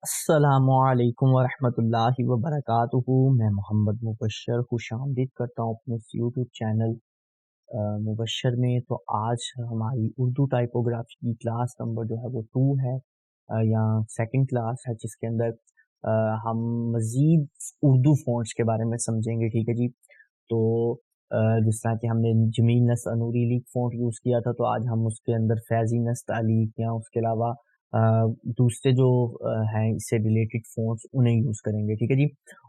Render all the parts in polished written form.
अस्सलामुअलैकुम वरहमतुल्लाहि वबरकातुहू। मैं मोहम्मद मुबशर खुशामदीद करता हूँ अपने इस यूट्यूब चैनल मुबशर में। तो आज हमारी उर्दू टाइपोग्राफी की क्लास नंबर जो है वो 2 है, या सेकंड क्लास है, जिसके अंदर हम मज़ीद उर्दू फ़ॉन्ट्स के बारे में समझेंगे। ठीक है जी। तो जिस तरह कि हमने जमील नस्त अनूरी लीग फ़ॉन्ट यूज़ किया था, तो आज हम उसके अंदर फैज़ी नस्त अलीक या उसके अलावा अ, दूसरे जो हैं इससे रिलेटेड फ़ॉन्ट्स उन्हें यूज़ करेंगे। ठीक है जी।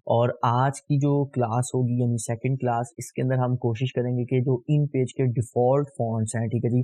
और आज की जो क्लास होगी यानी सेकंड क्लास, इसके अंदर हम कोशिश करेंगे कि जो इन पेज के डिफ़ॉल्ट फ़ॉन्ट्स हैं, ठीक है जी,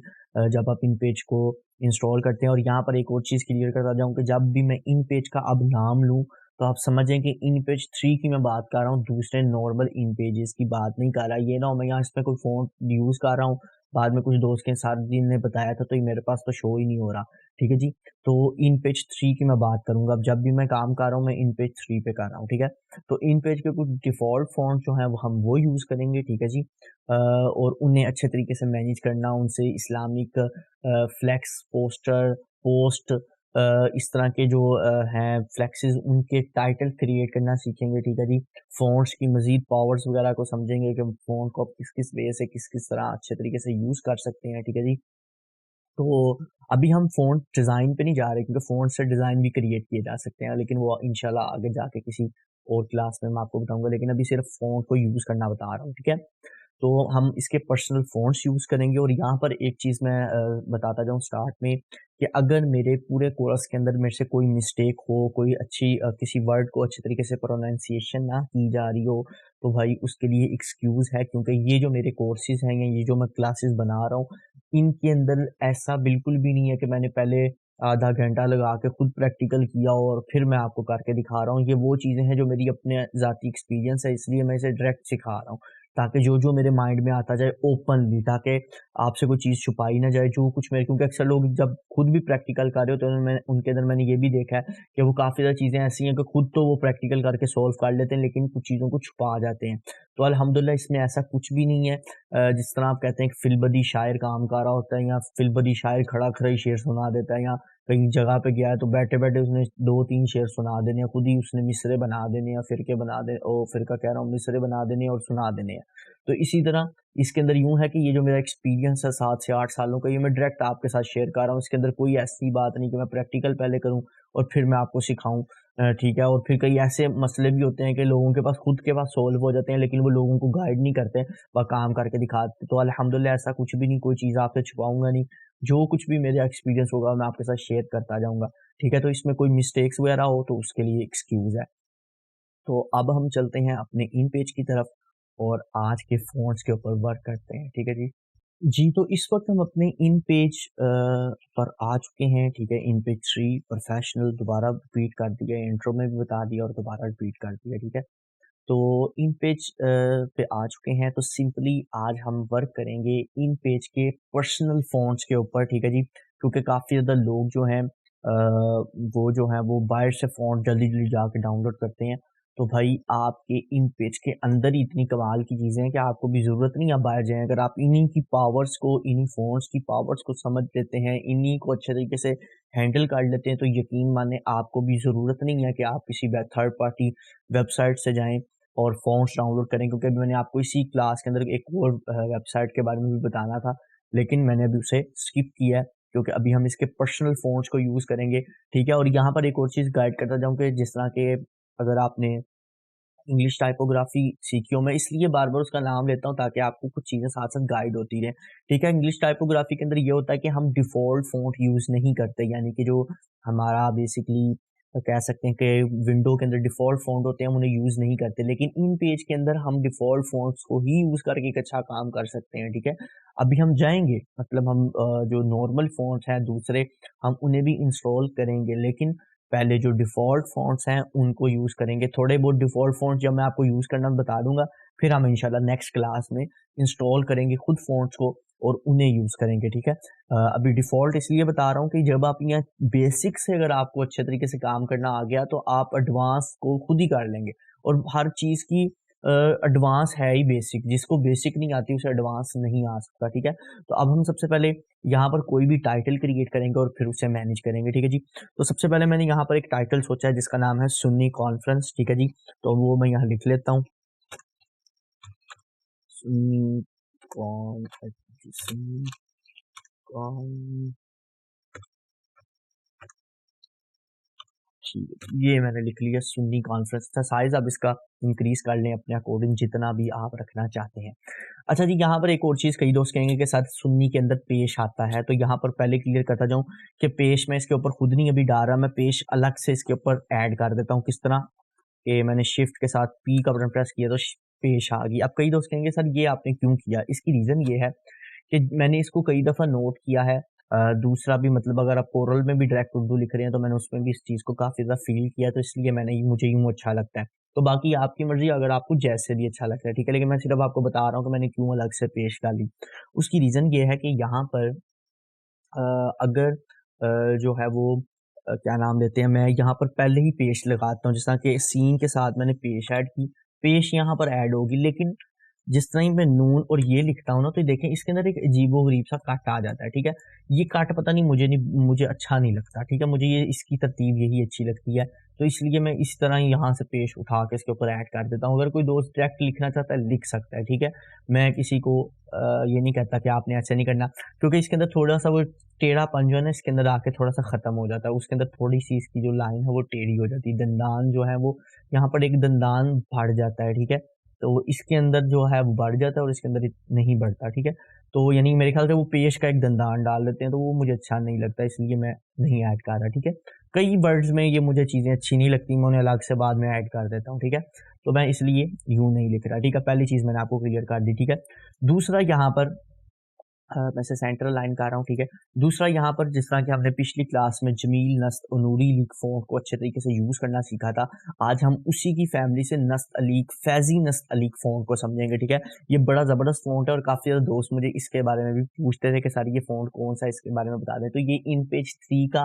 जब आप इन पेज को इंस्टॉल करते हैं, और यहाँ पर एक और चीज़ क्लियर करता जाऊँ कि जब भी मैं इन पेज का अब नाम लूँ, तो आप समझें कि इन पेज 3 की मैं बात कर रहा हूँ, दूसरे नॉर्मल इन पेजेस की बात नहीं कर रहा। ये ना हो मैं यहाँ इसमें कोई फ़ॉन्ट यूज़ कर रहा हूँ, बाद में कुछ दोस्त के साथ जिनने बताया था तो ये मेरे पास तो शो ही नहीं हो रहा। ठीक है जी। तो इन पेज 3 की मैं बात करूँगा। अब जब भी मैं काम कर रहा हूँ, मैं इन पेज 3 पे कर रहा हूँ। ठीक है। तो इन पेज के कुछ डिफ़ॉल्ट फ़ॉन्ट जो हैं वो हम वो यूज़ करेंगे। ठीक है जी। और उन्हें अच्छे तरीके से मैनेज करना, उनसे इस्लामिक फ्लेक्स, पोस्टर, पोस्ट, इस तरह के जो हैं फ्लेक्सेस, उनके टाइटल क्रिएट करना सीखेंगे। ठीक है जी। फ़ॉन्ट्स की मज़ीद पावर्स वगैरह को समझेंगे कि फ़ॉन्ट को किस-किस वे से किस-किस तरह अच्छे तरीके से यूज़ कर सकते हैं। ठीक है जी। तो अभी हम फ़ॉन्ट डिज़ाइन पे नहीं जा रहे, क्योंकि फ़ॉन्ट से डिज़ाइन भी क्रिएट किए जा सकते हैं, लेकिन वो इंशाल्लाह आगे जाके किसी और क्लास में मैं आपको बताऊँगा, लेकिन अभी सिर्फ़ फ़ॉन्ट को यूज़ करना बता रहा हूँ। ठीक है। तो हम इसके पर्सनल फ़ॉन्ट्स यूज़ करेंगे, और यहाँ पर एक चीज़ मैं बताता जाऊँ स्टार्ट में, कि अगर मेरे पूरे कोर्स के अंदर मेरे से कोई मिस्टेक हो, कोई अच्छी किसी वर्ड को अच्छे तरीके से प्रोनाउंसिएशन ना की जा रही हो, तो भाई उसके लिए एक्सक्यूज़ है, क्योंकि ये जो मेरे कोर्सेज़ हैं या ये जो मैं क्लासेस बना रहा हूँ, इनके अंदर ऐसा बिल्कुल भी नहीं है कि मैंने पहले आधा घंटा लगा के खुद प्रैक्टिकल किया और फिर मैं आपको करके दिखा रहा हूँ। ये वो चीज़ें हैं जो मेरी अपने ज़ाती एक्सपीरियंस है, इसलिए मैं इसे डायरेक्ट सिखा रहा हूँ। ताकि जो-जो मेरे माइंड में आता जाए ओपनली, ताकि आपसे कोई चीज़ छुपाई ना जाए, जो कुछ मेरे, क्योंकि अक्सर लोग जब खुद भी प्रैक्टिकल कर रहे होते हैं, मैं उनके अंदर मैंने ये भी देखा है कि वो काफ़ी ज़्यादा चीज़ें ऐसी हैं कि खुद तो वो प्रैक्टिकल करके सॉल्व कर लेते हैं, लेकिन कुछ चीज़ों को छुपा जाते हैं। तो अल्हम्दुलिल्लाह इसमें ऐसा कुछ भी नहीं है। जिस तरह आप कहते हैं कि फिलबदी शायर काम कर रहा होता है, या फिलबदी शायर खड़ा-खड़ा ही शेर सुना देता है, या कहीं जगह पे गया है तो बैठे-बैठे उसने 2-3 शेर सुना देने हैं, खुद ही उसने मिसरे बना देने हैं, फिरके बना दे ओ फिरका कह रहा हूँ, मिसरे बना देने हैं और सुना देने हैं। तो इसी तरह इसके अंदर यूँ है कि ये जो मेरा एक्सपीरियंस है 7 से 8 सालों का, ये मैं डायरेक्ट आपके साथ शेयर कर रहा हूँ। इसके अंदर कोई ऐसी बात नहीं कि मैं प्रैक्टिकल पहले करूँ और फिर मैं आपको सिखाऊँ। ठीक है। और फिर कई ऐसे मसले भी होते हैं कि लोगों के पास खुद के पास सॉल्व हो जाते हैं, लेकिन वो लोगों को गाइड नहीं करते, वह काम करके दिखाते। तो अल्हम्दुलिल्लाह ऐसा कुछ भी नहीं, कोई चीज़ आपसे छुपाऊँगा नहीं। जो कुछ भी मेरा एक्सपीरियंस होगा मैं आपके साथ शेयर करता जाऊँगा। ठीक है। तो इसमें कोई मिस्टेक्स वगैरह हो तो उसके लिए एक्सक्यूज़ है। तो अब हम चलते हैं अपने इन पेज की तरफ और आज के फ़ॉन्ट्स के ऊपर वर्क करते हैं। ठीक है जी। जी, तो इस वक़्त हम अपने इन पेज पर आ चुके हैं। ठीक है। इन पेज 3 प्रोफ़ेशनल दोबारा रिपीट कर दिया, इंट्रो में भी बता दिया और दोबारा रिपीट कर दिया। ठीक है। तो इन पेज पे आ चुके हैं, तो सिंपली आज हम वर्क करेंगे इन पेज के पर्सनल फ़ॉन्ट्स के ऊपर। ठीक है जी। क्योंकि काफ़ी ज़्यादा लोग जो हैं वो जो हैं वो बाहर से फ़ॉन्ट जल्दी-जल्दी जाके डाउनलोड करते हैं। तो भाई आपके इन पेज के अंदर ही इतनी कमाल की चीज़ें हैं कि आपको भी ज़रूरत नहीं है आप बाहर जाएँ। अगर आप इन्हीं की पावर्स को, इन्हीं फ़ॉन्ट्स की पावर्स को समझ लेते हैं, इन्हीं को अच्छे तरीके से हैंडल कर लेते हैं, तो यकीन मानिए आपको भी ज़रूरत नहीं है कि आप किसी थर्ड पार्टी वेबसाइट से जाएँ और फ़ॉन्ट्स डाउनलोड करें। क्योंकि अभी मैंने आपको इसी क्लास के अंदर एक और वेबसाइट के बारे में भी बताना था, लेकिन मैंने अभी उसे स्किप किया है, क्योंकि अभी हम इसके पर्सनल फ़ॉन्ट्स को यूज़ करेंगे। ठीक है। और यहाँ पर एक और चीज़ गाइड करता जाऊँ कि जिस तरह के, अगर आपने इंग्लिश टाइपोग्राफी सीखी हो, मैं इसलिए बार-बार उसका नाम लेता हूँ ताकि आपको कुछ चीज़ें साथ-साथ गाइड होती रहें। ठीक है। इंग्लिश टाइपोग्राफी के अंदर ये होता है कि हम डिफ़ॉल्ट फ़ॉन्ट यूज़ नहीं करते, यानी कि जो हमारा बेसिकली कह सकते हैं कि विंडो के अंदर डिफ़ॉल्ट फ़ॉन्ट होते हैं, हम उन्हें यूज़ नहीं करते। लेकिन इन पेज के अंदर हम डिफ़ॉल्ट फ़ॉन्ट्स को ही यूज़ करके एक अच्छा काम कर सकते हैं। ठीक है। अभी हम जाएँगे, मतलब हम जो नॉर्मल फ़ॉन्ट्स हैं दूसरे, हम उन्हें भी इंस्टॉल करेंगे, लेकिन पहले जो डिफ़ॉल्ट फ़ॉन्ट्स हैं उनको यूज़ करेंगे। थोड़े बहुत डिफ़ॉल्ट फ़ॉन्ट्स जब मैं आपको यूज़ करना बता दूँगा, फिर हम इंशाल्लाह नेक्स्ट क्लास में इंस्टॉल करेंगे खुद फ़ॉन्ट्स को और उन्हें यूज़ करेंगे। ठीक है। अभी डिफ़ॉल्ट इसलिए बता रहा हूँ कि जब आप यहाँ बेसिक से अगर आपको अच्छे तरीके से काम करना आ गया, तो आप एडवांस को खुद ही कर लेंगे, और हर चीज़ की एडवांस है ही बेसिक, जिसको बेसिक नहीं आती उसे एडवांस नहीं आ सकता, ठीक है। तो अब हम सबसे पहले यहाँ पर कोई भी टाइटल क्रिएट करेंगे और फिर उसे मैनेज करेंगे, ठीक है जी। तो सबसे पहले मैंने यहाँ पर एक टाइटल सोचा है जिसका नाम है सुन्नी कॉन्फ्रेंस, ठीक है जी। तो वो मैं यहाँ लिख लेता हूँ, सुन्नी कॉन, ठीक है, ये मैंने लिख लिया सुन्नी कॉन्फ्रेंस था। साइज आप इसका इंक्रीज कर लें अपने अकॉर्डिंग, जितना भी आप रखना चाहते हैं। अच्छा जी, यहाँ पर एक और चीज़ कई दोस्त कहेंगे कि साथ सुन्नी के अंदर पेश आता है, तो यहाँ पर पहले क्लियर करता जाऊँ कि पेश मैं इसके ऊपर खुद नहीं अभी डाल रहा, मैं पेश अलग से इसके ऊपर ऐड कर देता हूँ। किस तरह कि मैंने शिफ्ट के साथ पी का बटन प्रेस किया तो पेश आ गई। अब कई दोस्त कहेंगे सर ये आपने क्यों किया, इसकी रीज़न ये है कि मैंने इसको कई दफ़ा नोट किया है। दूसरा भी मतलब अगर आप कोरल में भी डायरेक्ट उर्दू लिख रहे हैं तो मैंने उसमें भी इस चीज़ को काफ़ी ज़्यादा फील किया, तो इसलिए मुझे यूँ अच्छा लगता है। तो बाकी आपकी मर्ज़ी, अगर आपको जैसे भी अच्छा लगता है, ठीक है। लेकिन मैं सिर्फ आपको बता रहा हूँ कि मैंने क्यों अलग से पेश डाली। उसकी रीज़न ये है कि यहाँ पर अगर जो है वो क्या नाम लेते हैं, मैं यहाँ पर पहले ही पेश लगाता हूँ, जिस तरह कि सीन के साथ मैंने पेश ऐड की, पेश यहाँ पर ऐड होगी। लेकिन जिस तरह ही मैं नून और ये लिखता हूँ ना, तो देखें इसके अंदर एक अजीबो-गरीब सा कट आ जाता है, ठीक है। ये कट पता नहीं मुझे अच्छा नहीं लगता, ठीक है। मुझे ये इसकी तरतीब यही अच्छी लगती है, तो इसलिए मैं इस तरह ही यहाँ से पेश उठा के इसके ऊपर ऐड कर देता हूँ। अगर कोई दोस्त डायरेक्ट लिखना चाहता है लिख सकता है, ठीक है। मैं किसी को ये नहीं कहता कि आपने ऐसे नहीं करना, क्योंकि इसके अंदर थोड़ा-सा वो टेढ़ापन जो है ना इसके अंदर आके थोड़ा-सा ख़त्म हो जाता है। उसके अंदर थोड़ी-सी इसकी जो लाइन है वो टेढ़ी हो जाती है, दंदान जो है वो यहाँ पर एक दंदान बढ़ जाता है, ठीक है। तो इसके अंदर जो है वो बढ़ जाता है और इसके अंदर नहीं बढ़ता, ठीक है। तो यानी मेरे ख्याल से वो पेश का एक दंदान डाल देते हैं, तो वो मुझे अच्छा नहीं लगता, इसलिए मैं नहीं ऐड कर रहा, ठीक है। कई वर्ड्स में ये मुझे चीज़ें अच्छी नहीं लगती, मैं उन्हें अलग से बाद में ऐड कर देता हूँ, ठीक है। तो मैं इसलिए यूँ नहीं लिख रहा, ठीक है। पहली चीज़ मैंने आपको क्लियर कर दी, ठीक है। दूसरा यहाँ पर मैं से सेंट्रल लाइन कर रहा हूँ, ठीक है। दूसरा यहाँ पर जिस तरह कि हमने पिछली क्लास में जमील, नस्त और नूरी लीग फ़ॉन्ट को अच्छे तरीके से यूज़ करना सीखा था, आज हम उसी की फैमिली से नस्त अलीक, फैज़ी नस्त अलीक फ़ॉन्ट को समझेंगे, ठीक है। ये बड़ा ज़बरदस्त फ़ॉन्ट है और काफ़ी ज़्यादा दोस्त मुझे इसके बारे में भी पूछते थे कि सर ये फ़ॉन्ट कौन सा है, इसके बारे में बता दें। तो ये InPage 3 का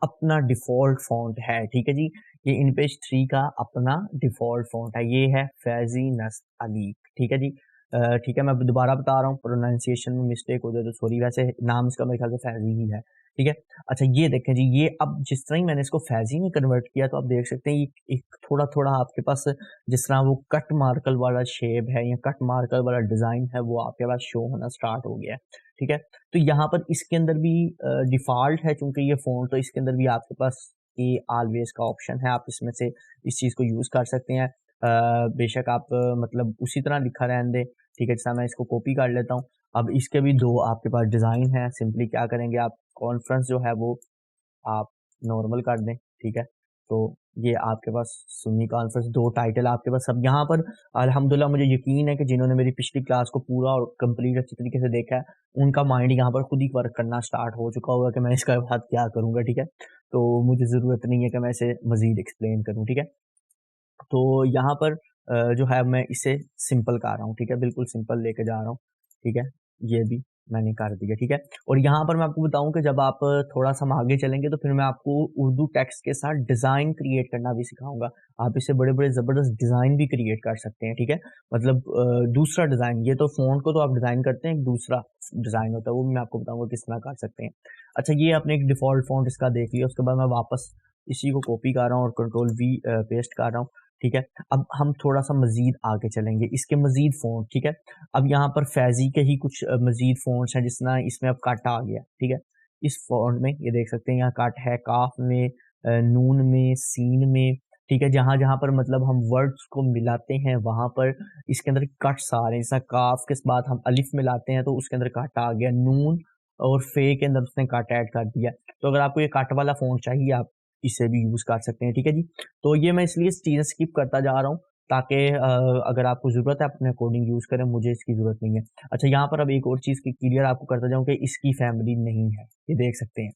अपना डिफ़ॉल्ट फ़ॉन्ट है, ठीक है जी। ये InPage 3 का अपना डिफ़ॉल्ट फ़ॉन्ट है, ये है फैज़ी नस्त अलीक, ठीक है जी। ठीक है, मैं दोबारा बता रहा हूँ, प्रोनाउंसिएशन में मिस्टेक हो जाए तो सॉरी, वैसे नाम इसका मेरे ख्याल से फैज़ी ही है, ठीक है। अच्छा ये देखें जी, ये अब जिस तरह ही मैंने इसको फैज़ी में कन्वर्ट किया तो आप देख सकते हैं ये एक थोड़ा-थोड़ा आपके पास जिस तरह वो कट मार्कल वाला शेप है या कट मार्कल वाला डिज़ाइन है वो आपके पास शो होना स्टार्ट हो गया है, ठीक है। तो यहाँ पर इसके अंदर भी डिफ़ॉल्ट है चूँकि ये फ़ॉन्ट, तो इसके अंदर भी आपके पास ये ऑलवेज़ का ऑप्शन है, आप इसमें से इस चीज़ को यूज़ कर सकते हैं। बेशक आप मतलब उसी तरह लिखा रहने दें, ठीक है। जैसा मैं इसको कॉपी कर लेता हूँ। अब इसके भी 2 आपके पास डिज़ाइन है, सिंपली क्या करेंगे आप कॉन्फ्रेंस जो है वो आप नॉर्मल कर दें, ठीक है। तो ये आपके पास सुन्नी कॉन्फ्रेंस 2 टाइटल आपके पास। अब यहाँ पर अल्हम्दुलिल्लाह मुझे यकीन है कि जिन्होंने मेरी पिछली क्लास को पूरा और कंप्लीट अच्छी तरीके से देखा है, उनका माइंड यहाँ पर खुद ही वर्क करना स्टार्ट हो चुका होगा कि मैं इसके बाद क्या करूँगा, ठीक है। तो मुझे ज़रूरत नहीं है कि मैं इसे मज़ीद एक्सप्लेन करूँ, ठीक है। तो यहाँ पर जो है मैं इसे सिंपल कर रहा हूँ, ठीक है, बिल्कुल सिंपल लेके जा रहा हूँ, ठीक है। ये भी मैंने कर दिया, ठीक है। और यहाँ पर मैं आपको बताऊँ कि जब आप थोड़ा-सा हम आगे चलेंगे तो फिर मैं आपको उर्दू टेक्स्ट के साथ डिज़ाइन क्रिएट करना भी सिखाऊँगा। आप इससे बड़े-बड़े ज़बरदस्त डिज़ाइन भी क्रिएट कर सकते हैं, ठीक है। मतलब दूसरा डिज़ाइन, ये तो फ़ॉन्ट को तो आप डिज़ाइन करते हैं, एक दूसरा डिज़ाइन होता है, वो भी मैं आपको बताऊँगा किस तरह कर सकते हैं। अच्छा ये आपने एक डिफ़ॉल्ट फ़ॉन्ट इसका देख लिया, उसके बाद मैं वापस इसी को कॉपी कर रहा हूँ और कंट्रोल V पेस्ट कर रहा हूँ, ठीक है। अब हम थोड़ा-सा मज़ीद आगे चलेंगे, इसके मज़ीद फ़ॉन्ट, ठीक है। अब यहाँ पर फैज़ी के ही कुछ मज़ीद फ़ॉन्ट्स हैं, जिस तरह इसमें अब कट आ गया, ठीक है। इस फ़ॉन्ट में ये देख सकते हैं यहाँ कट है, काफ में नून में, सीन में, ठीक है। जहाँ-जहाँ पर मतलब हम वर्ड्स को मिलाते हैं वहाँ पर इसके अंदर कट्स आ रहे हैं। जैसा काफ के बाद हम अलिफ मिलाते हैं तो उसके अंदर कट आ गया, नून और फे के अंदर उसने कट ऐड कर दिया। तो अगर आपको ये कट वाला फ़ॉन्ट चाहिए आप इसे भी यूज़ कर सकते हैं, ठीक है जी। तो ये मैं इसलिए चीज़ें स्किप करता जा रहा हूँ ताकि अगर आपको ज़रूरत है अपने अकॉर्डिंग यूज़ करें, मुझे इसकी ज़रूरत नहीं है। अच्छा यहाँ पर अब एक और चीज़ की क्लियर आपको करता जाऊँ कि इसकी फैमिली नहीं है, ये देख सकते हैं,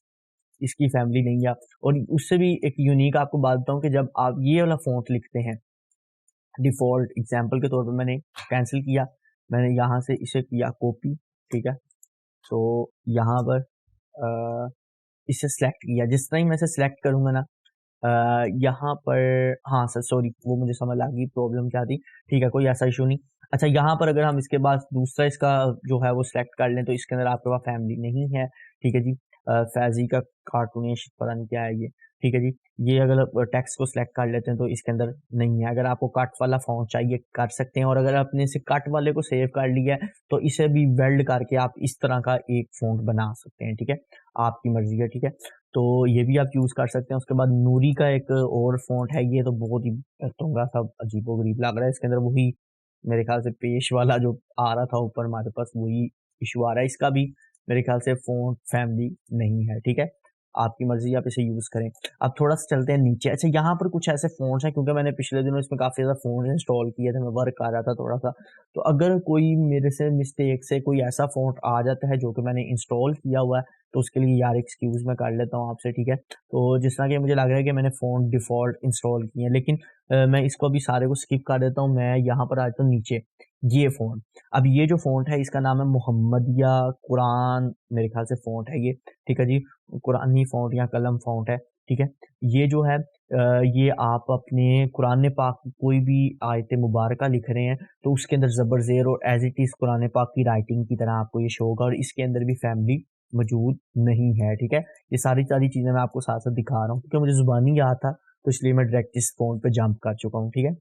इसकी फैमिली नहीं है। और उससे भी एक यूनिक आपको बात बताऊँ कि जब आप ये वाला फ़ॉन्ट लिखते हैं, डिफ़ॉल्ट एग्ज़ाम्पल के तौर पे मैंने कैंसल किया, मैंने यहाँ से इसे किया कॉपी, ठीक है। तो यहाँ पर इसे सेलेक्ट किया, जिस तरह ही मैं इसे सेलेक्ट करूँगा ना यहाँ पर हाँ सर सॉरी, वो मुझे समझ आ गई प्रॉब्लम क्या थी। ठीक है, कोई ऐसा इशू नहीं। अच्छा, यहाँ पर अगर हम इसके बाद दूसरा इसका जो है वो सिलेक्ट कर लें तो इसके अंदर आपके पास फैमिली नहीं है। ठीक है जी, फैजी का कार्टून पता नहीं क्या है ये। ठीक है जी, ये अगर टेक्स्ट को सिलेक्ट कर लेते हैं तो इसके अंदर नहीं है। अगर आपको कट वाला फॉन्ट चाहिए कर सकते हैं, और अगर आपने इसे कट वाले को सेव कर लिया है तो इसे भी वेल्ड करके आप इस तरह का एक फॉन्ट बना सकते हैं। ठीक है, आपकी मर्जी है। ठीक है, तो ये भी आप यूज कर सकते हैं। उसके बाद नूरी का एक और फॉन्ट है, ये तो बहुत ही थोड़ा सा अजीबोगरीब लग रहा है। इसके अंदर वही मेरे ख्याल से पेश वाला जो आ रहा था ऊपर हमारे पास, वही इशू आ रहा है। इसका भी मेरे ख्याल से फॉन्ट फैमिली नहीं है। ठीक है, आपकी मर्जी, आप इसे यूज करें। अब थोड़ा सा चलते हैं नीचे। अच्छा, यहाँ पर कुछ ऐसे फोन्स हैं, क्योंकि मैंने पिछले दिनों इसमें काफी ज्यादा फोन इंस्टॉल किए थे, मैं वर्क कर रहा था थोड़ा सा। तो अगर कोई मेरे से मिस्टेक से कोई ऐसा फोन आ जाता है जो कि मैंने इंस्टॉल किया हुआ है, तो उसके लिए यार एक्सक्यूज मैं कर लेता हूँ आपसे। ठीक है, तो जिस तरह कि मुझे लग रहा है कि मैंने फोन डिफॉल्ट इंस्टॉल किए हैं, लेकिन मैं इसको अभी सारे को स्किप कर देता हूँ। मैं यहाँ पर आता हूँ नीचे, ये फोन। अब ये जो फॉन्ट है इसका नाम है मोहम्मदिया कुरान, मेरे ख्याल से फॉन्ट है ये। ठीक है जी, कुरानी फॉन्ट या कलम फॉन्ट है। ठीक है, ये जो है ये आप अपने कुरान पाक की कोई भी आयत मुबारका लिख रहे हैं तो उसके अंदर जबर जेर और एज इट इज कुरान पाक की राइटिंग की तरह आपको ये शो होगा, और इसके अंदर भी फैमिली मौजूद नहीं है। ठीक है, ये सारी सारी चीजें मैं आपको साथ साथ दिखा रहा हूँ क्योंकि मुझे जुबानी याद था, तो इसलिए मैं डायरेक्ट इस फॉन्ट पे जंप कर चुका हूँ। ठीक है,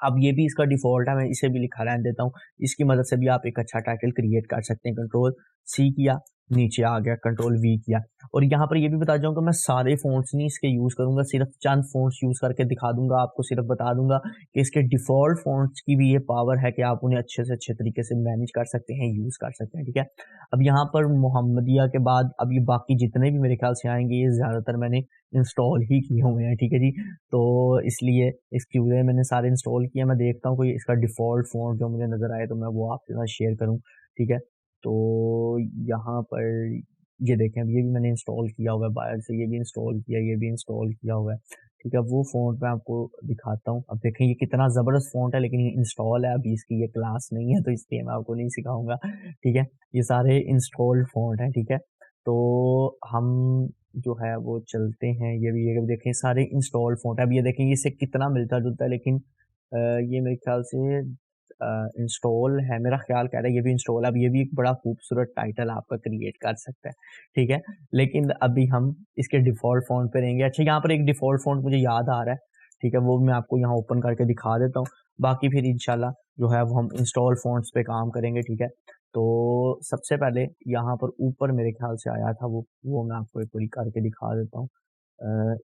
अब ये भी इसका डिफॉल्ट है, मैं इसे भी लिखा रहने देता हूँ। इसकी मदद से भी आप एक अच्छा टाइटल क्रिएट कर सकते हैं। कंट्रोल सी किया, नीचे आ गया, कंट्रोल वी किया। और यहाँ पर ये भी बता जाऊंगा, मैं सारे फोन्ट्स नहीं इसके यूज करूंगा, सिर्फ चंद फोन्ट्स यूज करके दिखा दूंगा आपको। सिर्फ बता दूंगा कि इसके डिफॉल्ट फोन्ट्स की भी ये पावर है कि आप उन्हें अच्छे से अच्छे तरीके से मैनेज कर सकते हैं, यूज कर सकते हैं। ठीक है, अब यहाँ पर मोहम्मदिया के बाद अब ये बाकी जितने भी मेरे ख्याल से आएंगे, ये ज्यादातर मैंने इंस्टॉल ही किए हुए हैं। ठीक है जी, तो इसलिए इसकी वजह मैंने सारे इंस्टॉल किए। मैं देखता हूँ कोई इसका डिफॉल्ट फोन जो मुझे नज़र आए तो मैं वो आपके साथ शेयर करूँ। ठीक है, तो यहाँ पर ये देखें, अब ये भी मैंने इंस्टॉल किया हुआ है बाहर से, ये भी इंस्टॉल किया, ये भी इंस्टॉल किया हुआ है। ठीक है, वो फोन मैं आपको दिखाता हूँ। अब देखें ये कितना ज़बरदस्त फोन है, लेकिन ये इंस्टॉल है, अभी इसकी ये क्लास नहीं है तो इसलिए मैं आपको नहीं सिखाऊंगा। ठीक है, ये सारे इंस्टॉल्ड फोन है। ठीक है, तो हम जो है वो चलते हैं। ये देखें सारे इंस्टॉल फोन है। अब ये देखें इससे कितना मिलता जुलता है, लेकिन ये मेरे ख्याल से इंस्टॉल है, मेरा ख्याल कह रहा है ये भी इंस्टॉल है। अब ये भी एक बड़ा खूबसूरत टाइटल आपका क्रिएट कर सकता है। ठीक है, लेकिन अभी हम इसके डिफॉल्ट फोन पे रहेंगे। अच्छा, यहाँ पर एक डिफॉल्ट फोन मुझे याद आ रहा है। ठीक है, वो मैं आपको यहाँ ओपन करके दिखा देता हूँ। बाकी फिर इंशाल्लाह जो है वो हम इंस्टॉल फोन्स पे काम करेंगे। ठीक है, तो सबसे पहले यहाँ पर ऊपर मेरे ख्याल से आया था वो मैं आपको एक बारी करके दिखा देता हूँ।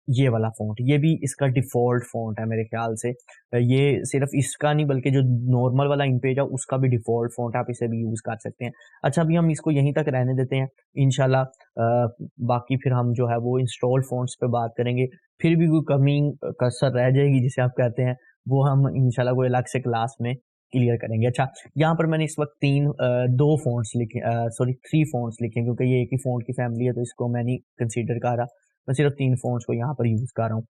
ये वाला फ़ॉन्ट, ये भी इसका डिफ़ॉल्ट फ़ॉन्ट है मेरे ख़्याल से। ये सिर्फ़ इसका नहीं बल्कि जो नॉर्मल वाला इन पेज है उसका भी डिफ़ॉल्ट फ़ॉन्ट है, आप इसे भी यूज़ कर सकते हैं। अच्छा, अभी हम इसको यहीं तक रहने देते हैं। इंशाल्लाह बाकी फिर हम जो है वो इंस्टॉल फ़ॉन्ट्स पे बात करेंगे। फिर भी कोई कमी कसर रह जाएगी जिसे आप कहते हैं, वो हम इंशाल्लाह कोई अलग से क्लास में क्लियर करेंगे। अच्छा, यहाँ पर मैंने इस वक़्त 2 फ़ॉन्ट्स लिखे, सॉरी 3 फ़ॉन्ट्स लिखे हैं क्योंकि ये एक ही फ़ॉन्ट की फ़ैमिली है तो इसको मैं नहीं कंसीडर कर रहा। मैं सिर्फ 3 फ़ॉन्ट्स को यहाँ पर यूज़ कर रहा हूँ।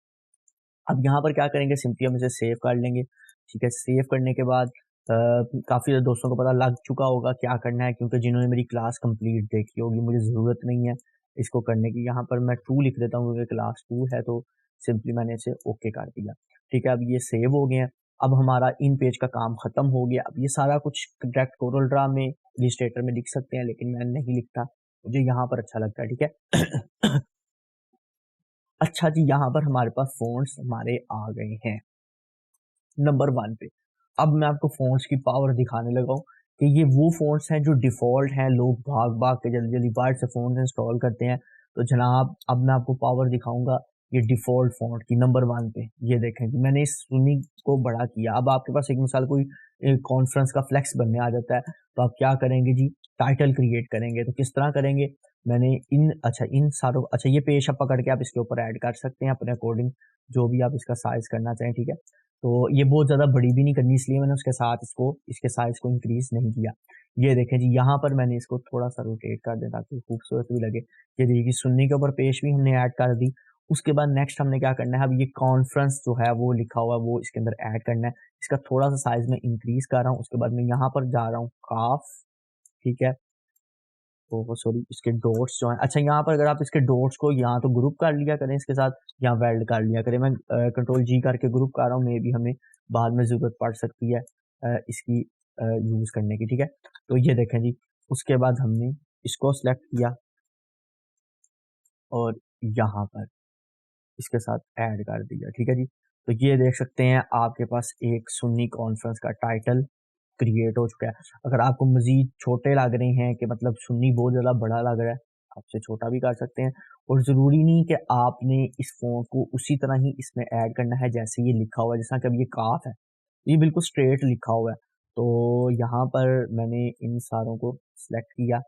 अब यहाँ पर क्या करेंगे, सिंपली हम इसे सेव कर लेंगे। ठीक है, सेव करने के बाद काफ़ी ज़्यादा दोस्तों को पता लग चुका होगा क्या करना है, क्योंकि जिन्होंने मेरी क्लास कंप्लीट देखी होगी, मुझे ज़रूरत नहीं है इसको करने की। यहाँ पर मैं 2 लिख देता हूँ क्योंकि क्लास 2 है, तो सिंपली मैंने इसे ओके कर दिया। ठीक है, अब ये सेव हो गए हैं। अब हमारा इन पेज का काम खत्म हो गया। अब ये सारा कुछ डायरेक्ट कोरल ड्रा में इलस्ट्रेटर में लिख सकते हैं, लेकिन मैं नहीं लिखता, मुझे यहाँ पर अच्छा लगता है। ठीक है। अच्छा जी, यहाँ पर हमारे पास फ़ॉन्ट्स हमारे आ गए हैं नंबर 1 पे। अब मैं आपको फ़ॉन्ट्स की पावर दिखाने लगा हूँ कि ये वो फ़ॉन्ट्स हैं जो डिफ़ॉल्ट हैं। लोग भाग-भाग के जल्दी-जल्दी बाहर से फ़ॉन्ट्स इंस्टॉल करते हैं। तो जनाब, अब मैं आपको पावर दिखाऊँगा ये डिफ़ॉल्ट फ़ॉन्ट की नंबर 1 पे। ये देखें कि मैंने इस सुन्नी को बड़ा किया। अब आपके पास एक मिसाल कोई कॉन्फ्रेंस का फ्लेक्स बनने आ जाता है, तो आप क्या करेंगे जी? टाइटल क्रिएट करेंगे। तो किस तरह करेंगे? मैंने इन सारों, अच्छा ये पेज आप पकड़ के आप इसके ऊपर ऐड कर सकते हैं अपने अकॉर्डिंग, जो भी आप इसका साइज़ करना चाहें। ठीक है? तो ये बहुत ज़्यादा बड़ी भी नहीं करनी, इसलिए मैंने उसके साथ इसके साइज़ को इंक्रीज़ नहीं किया। ये देखें जी, यहाँ पर मैंने इसको थोड़ा-सा रोटेट कर दिया ताकि खूबसूरत भी लगे। ये देखिए सुन्नी के ऊपर पेश भी हमने ऐड कर दी। उसके बाद नेक्स्ट हमने क्या करना है, अब ये कॉन्फ्रेंस जो है वो लिखा हुआ है वो इसके अंदर ऐड करना है। इसका थोड़ा-सा साइज़ मैं इंक्रीज़ कर रहा हूँ। उसके बाद मैं यहाँ पर जा रहा हूँ काफ, ठीक है? ओ सॉरी, इसके डॉट्स जो हैं, अच्छा यहाँ पर अगर आप इसके डॉट्स को यहाँ तो ग्रुप कर लिया करें इसके साथ, यहाँ वेल्ड कर लिया करें। मैं कंट्रोल जी करके ग्रुप कर रहा हूँ, मे भी हमें बाद में ज़रूरत पड़ सकती है इसकी यूज़ करने की, ठीक है। तो ये देखें जी, उसके बाद हमने इसको सेलेक्ट किया और यहाँ पर इसके साथ ऐड कर दिया, ठीक है जी। तो ये देख सकते हैं आपके पास एक सुन्नी कॉन्फ्रेंस का टाइटल क्रिएट हो चुका है। अगर आपको मजीद छोटे लग रहे हैं कि मतलब सुन्नी बहुत ज़्यादा बड़ा लग रहा है, आपसे छोटा भी कर सकते हैं। और ज़रूरी नहीं कि आपने इस फ़ॉन्ट को उसी तरह ही इसमें ऐड करना है जैसे ये लिखा हुआ है। जैसा कि अब ये काफ है, ये बिल्कुल स्ट्रेट लिखा हुआ है। तो यहाँ पर मैंने इन सारों को सिलेक्ट किया,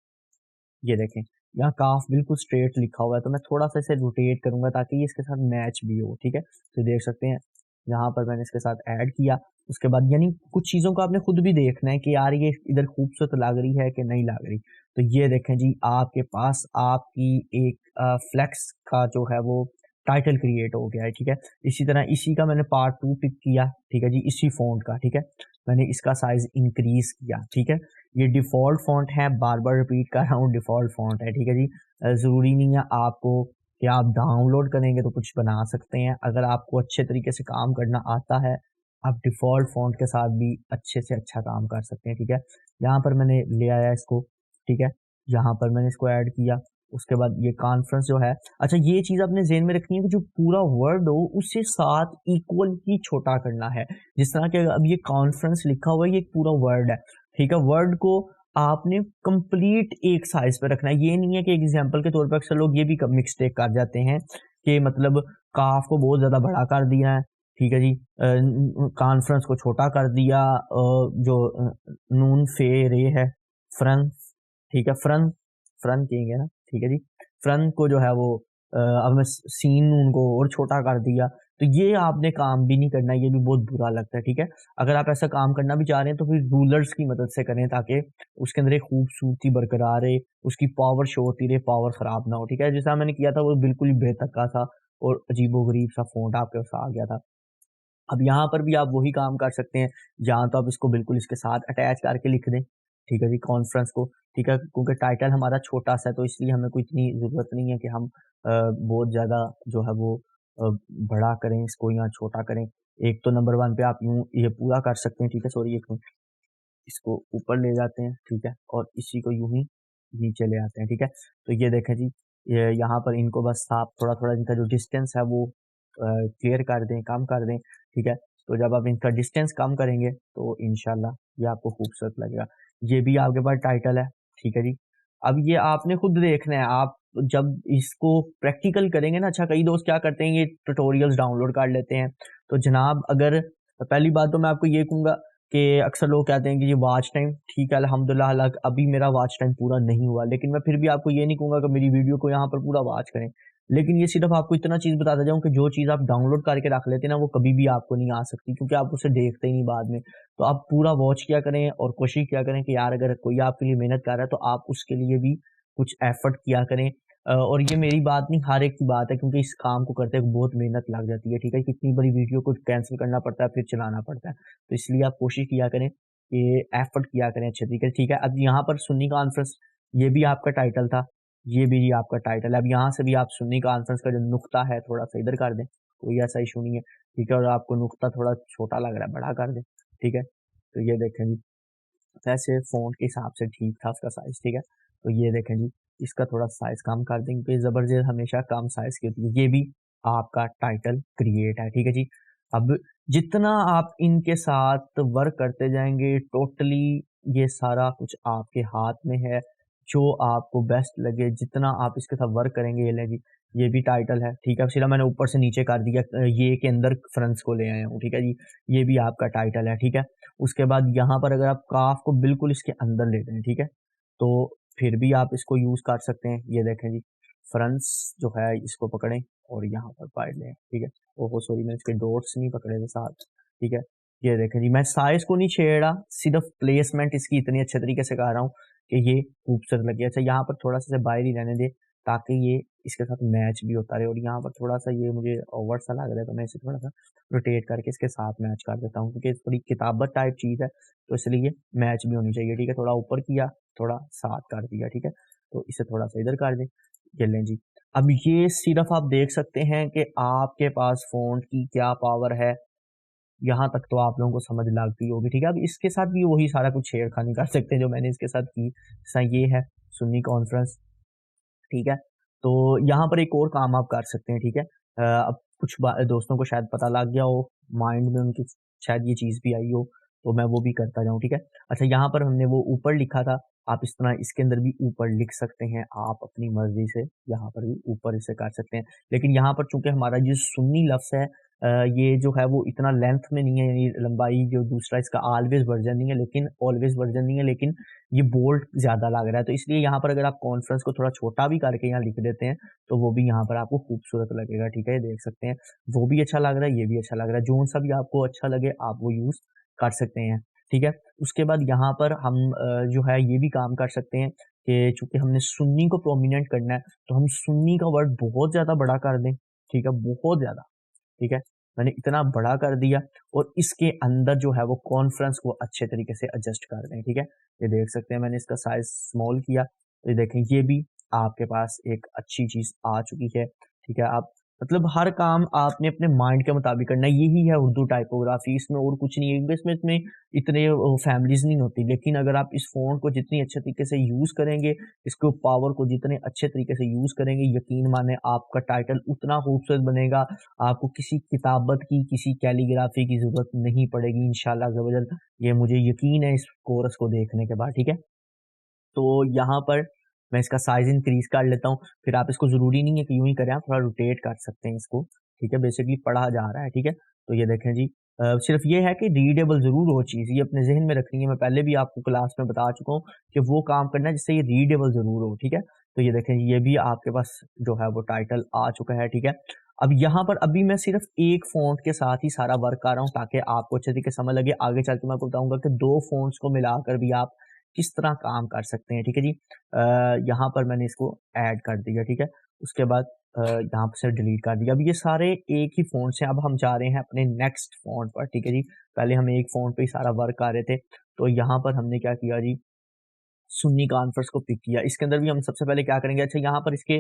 ये देखें यहाँ काफ बिल्कुल स्ट्रेट लिखा हुआ है। तो मैं थोड़ा सा इसे रोटेट करूंगा ताकि ये इसके साथ मैच भी हो, ठीक है। तो देख सकते हैं यहाँ पर मैंने इसके साथ ऐड किया। उसके बाद यानी कुछ चीज़ों को आपने खुद भी देखना है कि यार ये इधर खूबसूरत लग रही है कि नहीं लग रही। तो ये देखें जी, आपके पास आपकी एक फ्लेक्स का जो है वो टाइटल क्रिएट हो गया है, ठीक है। इसी तरह इसी का मैंने पार्ट 2 पिक किया, ठीक है जी, इसी फॉन्ट का, ठीक है। मैंने इसका साइज इंक्रीज किया, ठीक है। ये डिफ़ॉल्ट फॉन्ट है, बार बार रिपीट कर रहा हूँ, डिफ़ॉल्ट फॉन्ट है, ठीक है जी। ज़रूरी नहीं है आपको कि आप डाउनलोड करेंगे तो कुछ बना सकते हैं। अगर आपको अच्छे तरीके से काम करना आता है, आप डिफ़ॉल्ट फॉन्ट के साथ भी अच्छे से अच्छा काम कर सकते हैं, ठीक है। यहाँ पर मैंने ले आया इसको, ठीक है। यहाँ पर मैंने इसको ऐड किया। उसके बाद ये कॉन्फ्रेंस जो है, अच्छा ये चीज़ आपने ज़हन में रखनी है कि जो पूरा वर्ड हो उससे साथ इक्वल ही छोटा करना है। जिस तरह के अब ये कॉन्फ्रेंस लिखा हुआ है, ये एक पूरा वर्ड है, ठीक है। वर्ड को आपने कंप्लीट एक साइज पे रखना है। ये नहीं है कि एग्जांपल के तौर पर अक्सर लोग ये भी मिस्टेक कर जाते हैं कि मतलब काफ को बहुत ज़्यादा बड़ा कर दिया है, ठीक है जी, कॉन्फ्रेंस को छोटा कर दिया, जो नून फे रे है फ्रन, ठीक है, फ्रन फ्रन कहेंगे ना, ठीक है जी। फ्रन को जो है वो अब मैं सीन नून को और छोटा कर दिया। तो ये आपने काम भी नहीं करना, ये भी बहुत बुरा लगता है, ठीक है। अगर आप ऐसा काम करना भी चाह रहे हैं तो फिर रूलर्स की मदद से करें ताकि उसके अंदर एक खूबसूरती बरकरार रहे, उसकी पावर शो होती रहे, पावर खराब ना हो, ठीक है। जैसा मैंने किया था वो बिल्कुल ही बेतक्का था और अजीबोगरीब सा फ़ॉन्ट आपके पास आ गया था। अब यहाँ पर भी आप वही काम कर सकते हैं, जहाँ तो आप इसको बिल्कुल इसके साथ अटैच करके लिख दें, ठीक है जी, कॉन्फ्रेंस को, ठीक है। क्योंकि टाइटल हमारा छोटा सा है तो इसलिए हमें कोई इतनी ज़रूरत नहीं है कि हम बहुत ज़्यादा जो है वो अ, बड़ा करें इसको या छोटा करें। एक तो नंबर 1 पे आप यूँ ये पूरा कर सकते हैं, ठीक है। सॉरी, एक मिनट, इसको ऊपर ले जाते हैं, ठीक है, और इसी को यूं ही नीचे ले आते हैं, ठीक है। तो ये देखें जी, ये यहाँ पर इनको बस आप थोड़ा थोड़ा इनका जो डिस्टेंस है वो क्लियर कर दें, कम कर दें, ठीक है। तो जब आप इनका डिस्टेंस कम करेंगे तो इंशाल्लाह ये आपको खूबसूरत लगेगा। ये भी आपके पास टाइटल है, ठीक है जी। अब ये आपने खुद देखना है, आप जब इसको प्रैक्टिकल करेंगे ना, अच्छा कई दोस्त क्या करते हैं, ये ट्यूटोरियल्स डाउनलोड कर लेते हैं। तो जनाब अगर पहली बात तो मैं आपको ये कहूँगा कि अक्सर लोग कहते हैं कि ये वॉच टाइम, ठीक है, अल्हम्दुलिल्लाह, हालांकि अभी मेरा वॉच टाइम पूरा नहीं हुआ, लेकिन मैं फिर भी आपको ये नहीं कहूँगा कि मेरी वीडियो को यहाँ पर पूरा वॉच करें। लेकिन ये सिर्फ आपको इतना चीज़ बताता जाऊँ कि जो चीज़ आप डाउनलोड करके रख लेते हैं ना, वो कभी भी आपको नहीं आ सकती क्योंकि आप उसे देखते ही नहीं बाद में। तो आप पूरा वॉच किया करें और कोशिश किया करें कि यार अगर कोई आपके लिए मेहनत कर रहा है तो आप उसके लिए भी कुछ एफर्ट किया करें। और ये मेरी बात नहीं, हर एक की बात है, क्योंकि इस काम को करते हुए बहुत मेहनत लग जाती है, ठीक है। कितनी बड़ी वीडियो को कैंसिल करना पड़ता है, फिर चलाना पड़ता है। तो इसलिए आप कोशिश किया करें कि एफर्ट किया करें अच्छे तरीके से, ठीक है। अब यहाँ पर सुन्नी कॉन्फ्रेंस, ये भी आपका टाइटल था, ये भी आपका टाइटल है। अब यहाँ से भी आप सुन्नी कॉन्फ्रेंस का जो नुक्ता है थोड़ा सा इधर कर दें, कोई ऐसा इशू नहीं है, ठीक है। और आपको नुक्ता थोड़ा छोटा लग रहा है, बड़ा कर दें, ठीक है। तो ये देखें जी, वैसे फ़ॉन्ट के हिसाब से ठीक था उसका साइज़, ठीक है। तो ये देखें जी, इसका थोड़ा साइज़ कम कर देंगे क्योंकि ज़बरदस्त हमेशा कम साइज़ की होती है। ये भी आपका टाइटल क्रिएट है, ठीक है जी। अब जितना आप इनके साथ वर्क करते जाएंगे, टोटली ये सारा कुछ आपके हाथ में है, जो आपको बेस्ट लगे, जितना आप इसके साथ वर्क करेंगे। ये लें जी, ये भी टाइटल है, ठीक है। अब सिर्फ मैंने ऊपर से नीचे कर दिया, ये के अंदर फ्रेंड्स को ले आया हूँ, ठीक है जी। ये भी आपका टाइटल है, ठीक है। उसके बाद यहाँ पर अगर आप काफ को बिल्कुल इसके अंदर लेते हैं, ठीक है, तो फिर भी आप इसको यूज कर सकते हैं। ये देखें जी, फ्रंट्स जो है इसको पकड़ें और यहाँ पर पाइड लें, ठीक है। ओहो सॉरी, मैं इसके डॉट्स नहीं पकड़े थे साथ, ठीक है। ये देखें जी, मैं साइज को नहीं छेड़ा, सिर्फ प्लेसमेंट इसकी इतनी अच्छे तरीके से कर रहा हूँ कि ये खूबसूरत लगे। अच्छा यहाँ पर थोड़ा सा बाहर ही रहने दे ताकि ये इसके साथ मैच भी होता रहे। और यहाँ पर थोड़ा सा ये मुझे ओवर सा लग रहा है तो मैं इसे थोड़ा सा रोटेट करके इसके साथ मैच कर देता हूँ क्योंकि थोड़ी किताबत टाइप चीज़ है तो इसलिए मैच भी होनी चाहिए, ठीक है। थोड़ा ऊपर किया, थोड़ा साथ कर दिया, ठीक है। तो इसे थोड़ा सा इधर कर दें, ये लें जी। अब ये सिर्फ आप देख सकते हैं कि आपके पास फ़ॉन्ट की क्या पावर है, यहाँ तक तो आप लोगों को समझ लग गई होगी, ठीक है। अब इसके साथ भी वही सारा कुछ छेड़खानी कर सकते हैं जो मैंने इसके साथ की, जैसा ये है सुन्नी कॉन्फ्रेंस, ठीक है। तो यहाँ पर एक और काम आप कर सकते हैं, ठीक है। अब कुछ दोस्तों को शायद पता लग गया हो, माइंड में उनकी शायद ये चीज़ भी आई हो, तो मैं वो भी करता जाऊँ, ठीक है। अच्छा, यहाँ पर हमने वो ऊपर लिखा था, आप इस तरह इसके अंदर भी ऊपर लिख सकते हैं, आप अपनी मर्जी से यहाँ पर भी ऊपर इसे कर सकते हैं। लेकिन यहाँ पर चूंकि हमारा ये सुन्नी लफ्ज़ है, ये जो है वो इतना लेंथ में नहीं है, यानी लंबाई जो दूसरा इसका ऑलवेज वर्जन नहीं है, लेकिन ऑलवेज वर्जन नहीं है, लेकिन ये बोल्ड ज़्यादा लग रहा है, तो इसलिए यहाँ पर अगर आप कॉन्फ्रेंस को थोड़ा छोटा भी करके यहाँ लिख देते हैं तो वो भी यहाँ पर आपको खूबसूरत लगेगा, ठीक है। ये देख सकते हैं, वो भी अच्छा लग रहा है, ये भी अच्छा लग रहा है, जो सा भी आपको अच्छा लगे आप वो यूज़ कर सकते हैं, ठीक है। उसके बाद यहाँ पर हम जो है ये भी काम कर सकते हैं कि चूंकि हमने सुन्नी को प्रोमिनेंट करना है, तो हम सुन्नी का वर्ड बहुत ज़्यादा बड़ा कर दें, ठीक है, बहुत ज़्यादा, ठीक है। मैंने इतना बड़ा कर दिया और इसके अंदर जो है वो कॉन्फ्रेंस को अच्छे तरीके से एडजस्ट कर दें, ठीक है। ये देख सकते हैं मैंने इसका साइज स्मॉल किया, तो ये देखें ये भी आपके पास एक अच्छी चीज आ चुकी है, ठीक है। आप मतलब हर काम आपने अपने माइंड के मुताबिक करना है, यही है उर्दू टाइपोग्राफी, इसमें और कुछ नहीं है। इसमें इतने फैमिलीज नहीं होती, लेकिन अगर आप इस फ़ॉन्ट को जितनी अच्छे तरीके से यूज़ करेंगे, इसको पावर को जितने अच्छे तरीके से यूज़ करेंगे, यकीन माने आपका टाइटल उतना खूबसूरत बनेगा, आपको किसी किताबत की, किसी कैलीग्राफी की ज़रूरत नहीं पड़ेगी इंशाल्लाह अज़्ज़ व जल। ये मुझे यकीन है इस कोर्स को देखने के बाद, ठीक है। तो यहाँ पर मैं इसका साइज़ इंक्रीज़ कर लेता हूँ, फिर आप इसको ज़रूरी नहीं है कि यूँ ही करें, आप थोड़ा रोटेट कर सकते हैं इसको, ठीक है। बेसिकली पढ़ा जा रहा है, ठीक है। तो ये देखें जी, सिर्फ ये है कि रीडेबल ज़रूर हो चीज़, ये अपने ज़हन में रखनी है। मैं पहले भी आपको क्लास में बता चुका हूँ कि वो काम करना है जिससे ये रीडेबल ज़रूर हो, ठीक है। तो ये देखें, ये भी आपके पास जो है वो टाइटल आ चुका है, ठीक है। अब यहाँ पर अभी मैं सिर्फ एक फ़ॉन्ट के साथ ही सारा वर्क कर रहा हूँ ताकि आपको अच्छे तरीके से समझ लगे। आगे चल के मैं आपको बताऊँगा कि 2 फ़ॉन्ट्स को मिलाकर भी आप किस तरह काम कर सकते हैं, ठीक है जी। यहाँ पर मैंने इसको ऐड कर दिया, ठीक है। उसके बाद यहाँ से डिलीट कर दिया। अब ये सारे एक ही फ़ॉन्ट से, अब हम जा रहे हैं अपने नेक्स्ट फ़ॉन्ट पर, ठीक है जी। पहले हम एक फ़ॉन्ट पे ही सारा वर्क कर रहे थे, तो यहाँ पर हमने क्या किया जी, सुन्नी कॉन्फ्रेंस को पिक किया। इसके अंदर भी हम सबसे पहले क्या करेंगे, अच्छा यहाँ पर इसके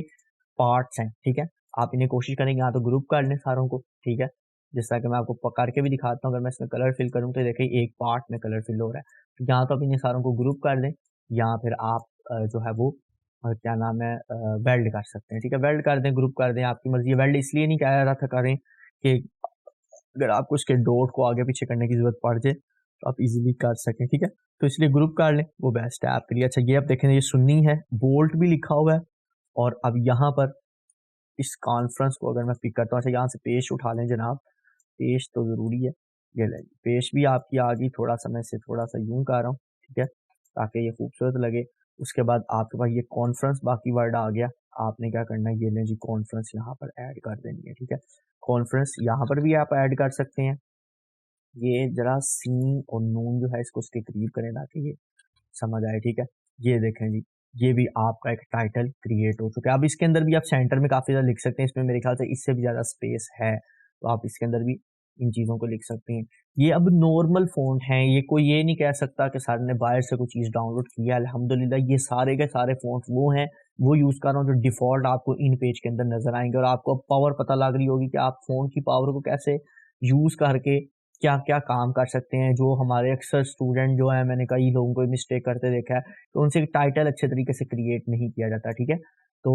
पार्ट्स हैं, ठीक है। आप इन्हें कोशिश करेंगे यहाँ तो ग्रुप कर लें सारों को, ठीक है। जैसा कि मैं आपको करके भी दिखाता हूँ, अगर मैं इसमें कलर फिल करूँ तो देखिए एक पार्ट में कलर फिल हो रहा है, तो यहाँ तो आप इन्हें सारों को ग्रुप कर दें, या फिर आप जो है वो क्या नाम है, वेल्ड कर सकते हैं, ठीक है। वेल्ड कर दें, ग्रुप कर दें, आपकी मर्जी है। वेल्ड इसलिए नहीं कह रहा था करें कि अगर आपको उसके डॉट को आगे पीछे करने की जरूरत पड़ जाए तो आप इजीली कर सकें, ठीक है। तो इसलिए ग्रुप कर लें, वो बेस्ट है आपके लिए। अच्छा, ये आप देखें, ये सुन्नी है, बोल्ट भी लिखा हुआ है, और अब यहाँ पर इस कॉन्फ्रेंस को अगर मैं पिक करता हूँ, अच्छा यहाँ से पेज उठा लें जनाब, पेज तो ज़रूरी है, ये लें पेज भी आपकी आ गई। थोड़ा सा मैं इसे थोड़ा सा यूं कर रहा हूँ, ठीक है, ताकि ये खूबसूरत लगे। उसके बाद आपके पास ये कॉन्फ्रेंस बाकी वर्ड आ गया, आपने क्या करना है, ये लें जी कॉन्फ्रेंस यहाँ पर ऐड कर देनी है, ठीक है। कॉन्फ्रेंस यहाँ पर भी आप ऐड कर सकते हैं। ये जरा सीन और नून जो है इसको उसके करीब करें ताकि ये समझ आए, ठीक है। ये देखें जी, ये भी आपका एक टाइटल क्रिएट हो चुका है। अब इसके अंदर भी आप सेंटर में काफ़ी ज़्यादा लिख सकते हैं, इसमें मेरे ख्याल से इससे भी ज़्यादा स्पेस है, तो आप इसके अंदर भी इन चीज़ों को लिख सकते हैं। ये अब नॉर्मल फ़ॉन्ट हैं, ये कोई ये नहीं कह सकता कि सर ने बाहर से कोई चीज़ डाउनलोड किया। अल्हम्दुलिल्लाह ये सारे के सारे फ़ॉन्ट वो हैं, वो यूज़ कर रहा हूँ जो डिफ़ॉल्ट आपको इन पेज के अंदर नज़र आएंगे, और आपको पावर पता लग रही होगी कि आप फ़ॉन्ट की पावर को कैसे यूज़ करके क्या क्या काम कर सकते हैं। जो हमारे अक्सर स्टूडेंट जो है, मैंने कई लोगों को मिस्टेक करते देखा है, तो उनसे टाइटल अच्छे तरीके से क्रिएट नहीं किया जाता, ठीक है। तो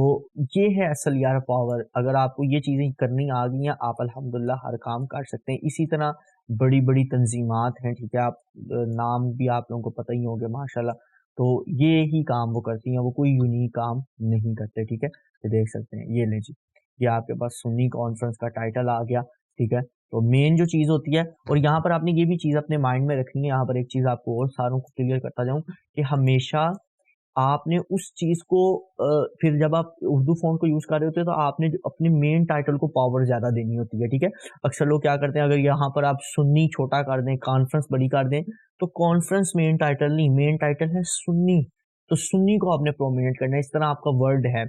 ये है असल यार पावर, अगर आपको ये चीज़ें करनी आ गई हैं, आप अल्हम्दुलिल्लाह हर काम कर सकते हैं। इसी तरह बड़ी बड़ी तंजीमात हैं, ठीक है, आप नाम भी आप लोगों को पता ही होंगे माशाल्लाह, तो ये ही काम वो करती हैं, वो कोई यूनिक काम नहीं करते, ठीक है। ये देख सकते हैं, ये लें जी, ये आपके पास सुन्नी कॉन्फ्रेंस का टाइटल आ गया, ठीक है। तो मेन जो चीज़ होती है, और यहाँ पर आपने ये भी चीज़ अपने माइंड में रखनी है, यहाँ पर एक चीज़ आपको और सारों को क्लियर करता जाऊँ कि हमेशा आपने उस चीज़ को फिर जब आप उर्दू फ़ॉन्ट को यूज़ कर रहे होते हैं तो आपने अपने मेन टाइटल को पावर ज़्यादा देनी होती है, ठीक है। अक्सर लोग क्या करते हैं, अगर यहाँ पर आप सुन्नी छोटा कर दें, कॉन्फ्रेंस बड़ी कर दें, तो कॉन्फ्रेंस मेन टाइटल नहीं, मेन टाइटल है सुन्नी, तो सुन्नी को आपने प्रोमिनेंट करना है। इस तरह आपका वर्ड है,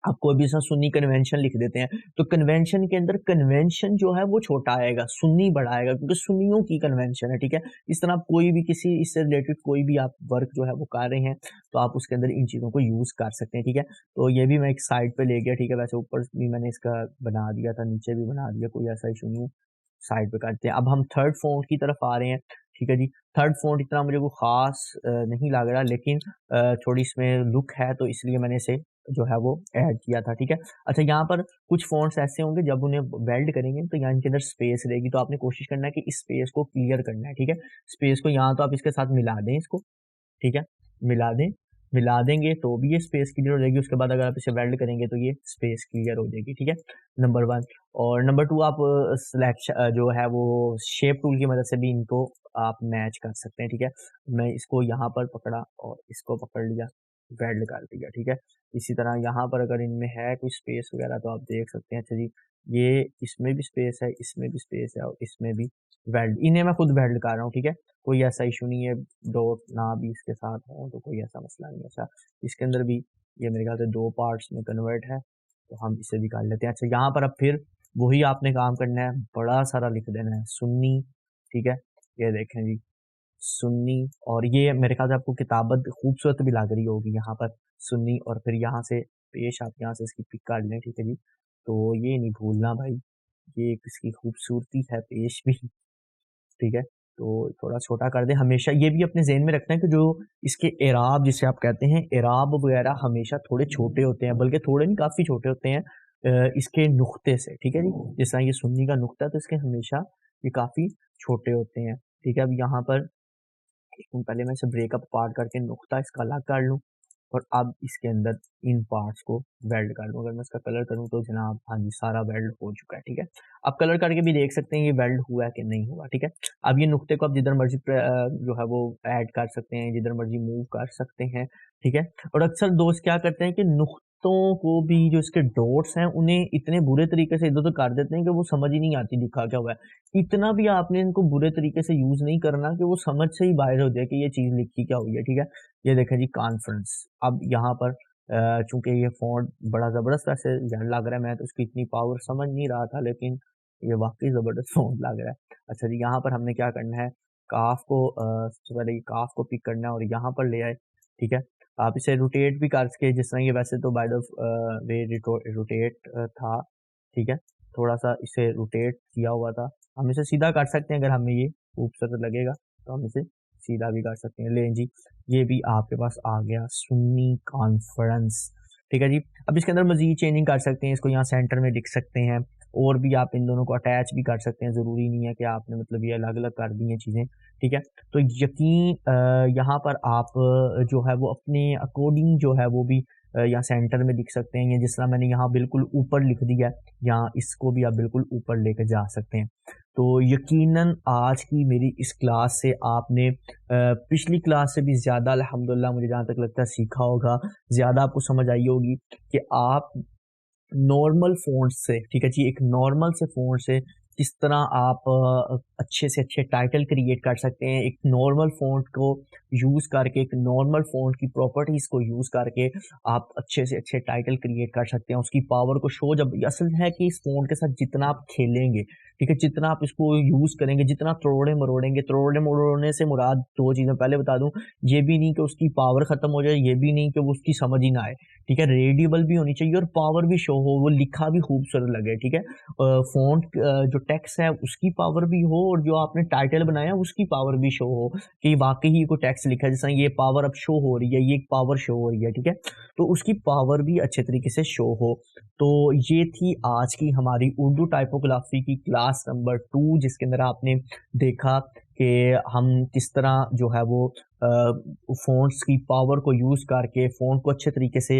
आप कोई भी सा सुन्नी कन्वेंशन लिख देते हैं, तो कन्वेंशन के अंदर कन्वेंशन जो है वो छोटा आएगा, सुन्नी बड़ा आएगा, क्योंकि सुन्नियों की कन्वेंशन है, ठीक है। इस तरह आप कोई भी किसी इससे रिलेटेड कोई भी आप वर्क जो है वो कर रहे हैं, तो आप उसके अंदर इन चीज़ों को यूज़ कर सकते हैं, ठीक है। तो ये भी मैं एक साइड पे ले गया, ठीक है। वैसे ऊपर भी मैंने इसका बना दिया था, नीचे भी बना दिया, कोई ऐसा इशू नहीं है, साइड पे करते हैं। अब हम थर्ड फ़ॉन्ट की तरफ आ रहे हैं, ठीक है जी। थर्ड फ़ॉन्ट इतना मुझे वो ख़ास नहीं लग रहा, लेकिन थोड़ी इसमें लुक है, तो इसलिए मैंने इसे जो है वो ऐड किया था, ठीक है। अच्छा, यहाँ पर कुछ फ़ॉन्ट्स ऐसे होंगे जब उन्हें वेल्ड करेंगे तो यहाँ इनके अंदर स्पेस रहेगी, तो आपने कोशिश करना है कि इस स्पेस को क्लियर करना है, ठीक है। स्पेस को यहाँ तो आप इसके साथ मिला दें इसको, ठीक है, मिला दें, मिला देंगे तो भी ये स्पेस क्लियर हो जाएगी। उसके बाद अगर आप इसे वेल्ड करेंगे तो ये स्पेस क्लियर हो जाएगी, ठीक है, नंबर 1। और नंबर 2, आप सिलेक्शन जो है वो शेप टूल की मदद से भी इनको आप मैच कर सकते हैं, ठीक है। मैं इसको यहाँ पर पकड़ा और इसको पकड़ लिया, वेल्ड कर दिया, ठीक है। इसी तरह यहाँ पर अगर इनमें है कोई स्पेस वगैरह तो आप देख सकते हैं। अच्छा जी, ये इसमें भी स्पेस है, इसमें भी स्पेस है और इसमें भी वेल्ड, इन्हें मैं खुद वेल्ड कर रहा हूँ, ठीक है। कोई ऐसा इशू नहीं है, डॉट ना भी इसके साथ हो तो कोई ऐसा मसला नहीं है। अच्छा, इसके अंदर भी ये मेरे ख्याल से 2 पार्ट्स में कन्वर्ट है, तो हम इसे भी कर लेते हैं। अच्छा, यहाँ पर अब फिर वही आपने काम करना है, बड़ा सारा लिख देना है सुन्नी, ठीक है। ये देखें जी, सुन्नी, और ये मेरे ख्याल से आपको किताबत खूबसूरत भी लग रही होगी यहाँ पर, सुन्नी। और फिर यहाँ से पेश आप यहाँ से इसकी पिक काट लें, ठीक है जी। तो ये नहीं भूलना भाई, ये एक इसकी खूबसूरती है पेश भी, ठीक है। तो थोड़ा छोटा कर दें। हमेशा ये भी अपने ज़हन में रखना है कि जो इसके एराब जिसे आप कहते हैं, एराब वगैरह हमेशा थोड़े छोटे होते हैं, बल्कि थोड़े नहीं काफ़ी छोटे होते हैं इसके नुक्ते से, ठीक है जी। जिस तरह ये सुन्नी का नुक्ता है तो इसके हमेशा ये काफ़ी छोटे होते हैं, ठीक है। अब यहाँ पर एक मिनट पहले मैं इसे ब्रेकअप पार्ट करके नुक्ता इसका अलग कर लूँ, और अब इसके अंदर इन पार्ट्स को वेल्ड कर दूँ। अगर मैं इसका कलर करूँ तो जनाब हाँ जी, सारा वेल्ड हो चुका है, ठीक है। आप कलर करके भी देख सकते हैं ये वेल्ड हुआ है कि नहीं हुआ, ठीक है। अब ये नुक्ते को आप जिधर मर्जी जो है वो ऐड कर सकते हैं, जिधर मर्जी मूव कर सकते हैं, ठीक है। और अक्सर दोस्त क्या करते हैं कि नुक्तों को भी, जो इसके डॉट्स हैं, उन्हें इतने बुरे तरीके से इधर उधर कर देते हैं कि वो समझ ही नहीं आती लिखा क्या हुआ है। इतना भी आपने इनको बुरे तरीके से यूज नहीं करना कि वो समझ से ही बाहर हो जाए कि ये चीज लिखी क्या हुई है, ठीक है। ये देखें जी, कॉन्फ्रेंस। अब यहाँ पर चूंकि ये फॉन्ट बड़ा ज़बरदस्त ऐसे लग रहा है, मैं तो उसकी इतनी पावर समझ नहीं रहा था, लेकिन ये वाकई ज़बरदस्त फॉन्ट लग रहा है। अच्छा जी, यहाँ पर हमने क्या करना है, काफ को सबसे पहले ये काफ को पिक करना है और यहाँ पर ले आए, ठीक है। आप इसे रोटेट भी कर सके, जिस तरह ये वैसे तो बाय द वे रोटेट था, ठीक है। थोड़ा सा इसे रोटेट किया हुआ था, हम इसे सीधा कर सकते हैं, अगर हमें ये खूबसूरत लगेगा तो हम इसे सीधा भी कर सकते हैं। ले जी, ये भी आपके पास आ गया सुन्नी कॉन्फ्रेंस, ठीक है जी। अब इसके अंदर मजीद चेंजिंग कर सकते हैं, इसको यहाँ सेंटर में लिख सकते हैं, और भी आप इन दोनों को अटैच भी कर सकते हैं। ज़रूरी नहीं है कि आपने मतलब ये अलग अलग कर दी हैं चीज़ें, ठीक है। तो यकीन यहाँ पर आप जो है वो अपने अकॉर्डिंग जो है वो भी यहाँ सेंटर में लिख सकते हैं, या जिस तरह मैंने यहाँ बिल्कुल ऊपर लिख दिया है, यहाँ इसको भी आप बिल्कुल ऊपर लेकर जा सकते हैं। तो यकीनन आज की मेरी इस क्लास से आपने पिछली क्लास से भी ज़्यादा अल्हम्दुलिल्लाह मुझे जहाँ तक लगता है सीखा होगा, ज़्यादा आपको समझ आई होगी कि आप नॉर्मल फ़ॉन्ट से, ठीक है जी, एक नॉर्मल से फ़ॉन्ट से किस तरह आप अच्छे से अच्छे टाइटल क्रिएट कर सकते हैं। एक नॉर्मल फ़ॉन्ट को यूज़ करके, एक नॉर्मल फ़ॉन्ट की प्रॉपर्टीज़ को यूज़ करके आप अच्छे से अच्छे टाइटल क्रिएट कर सकते हैं। उसकी पावर को शो, जब असल है कि इस फ़ॉन्ट के साथ जितना आप खेलेंगे, ठीक है, जितना आप इसको यूज़ करेंगे, जितना तोड़े मरोड़ेंगे, तोड़ने मरोड़ने से मुराद 2 चीज़ें पहले बता दूँ, ये भी नहीं कि उसकी पावर ख़त्म हो जाए, ये भी नहीं कि वो उसकी समझ ही ना आए, ठीक है। रीडेबल भी होनी चाहिए और पावर भी शो हो, वो लिखा भी खूबसूरत लगे, ठीक है। फ़ॉन्ट जो टेक्स्ट है उसकी पावर भी हो, और जो आपने टाइटल बनाया उसकी पावर भी शो हो कि वाकई ही कोई टेक्स्ट लिखा है, जैसा ये पावर अब शो हो रही है, ये पावर शो हो रही है, ठीक है। तो उसकी पावर भी अच्छे तरीके से शो हो। तो ये थी आज की हमारी उर्दू टाइपोग्राफी की क्लास नंबर 2, जिसके अंदर आपने देखा कि हम किस तरह जो है वो फ़ॉन्ट्स की पावर को यूज़ करके, फ़ॉन्ट को अच्छे तरीके से